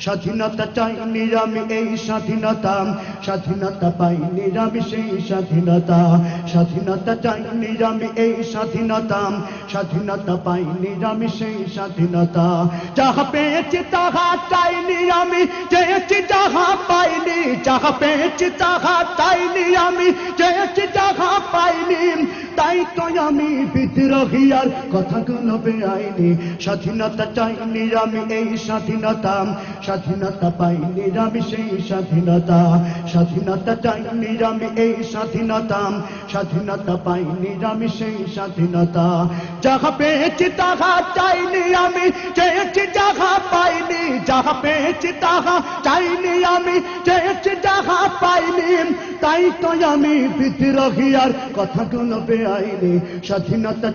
স্বাধীনতা চাইনি আমি এই স্বাধীনতা, স্বাধীনতা পাইনি আমি সেই স্বাধীনতা। স্বাধীনতা চাইনি আমি এই স্বাধীনতা, স্বাধীনতা পাইনি আমি সেই স্বাধীনতা। যাহা পেয়েছি তাহা চাইনি আমি, চেয়েছি যাহা পাইনি। যাহা পেয়েছি তাহা চাইনি আমি, চেয়েছি যাহা পাইনি। তাই তো আমি বিদ্রোহী আর কথাগুলো বেআইনি। স্বাধীনতা চাইনি আমি এই স্বাধীনতা, স্বাধীনতা পাইনি আমি সেই স্বাধীনতা। স্বাধীনতা চাইনি আমি এই স্বাধীনতা, স্বাধীনতা পাইনি আমি সেই স্বাধীনতা। যাহা পেয়েছি তাহা চাইনি আমি, চেয়েছি যাহা পাইনি। যাহা পেয়েছি তাহা চাইনি আমি, চেয়েছি যাহা পাইনি। তাই তো আমি বিদ্রোহী আর কথাগুলো বেআইনি। স্বাধীনতা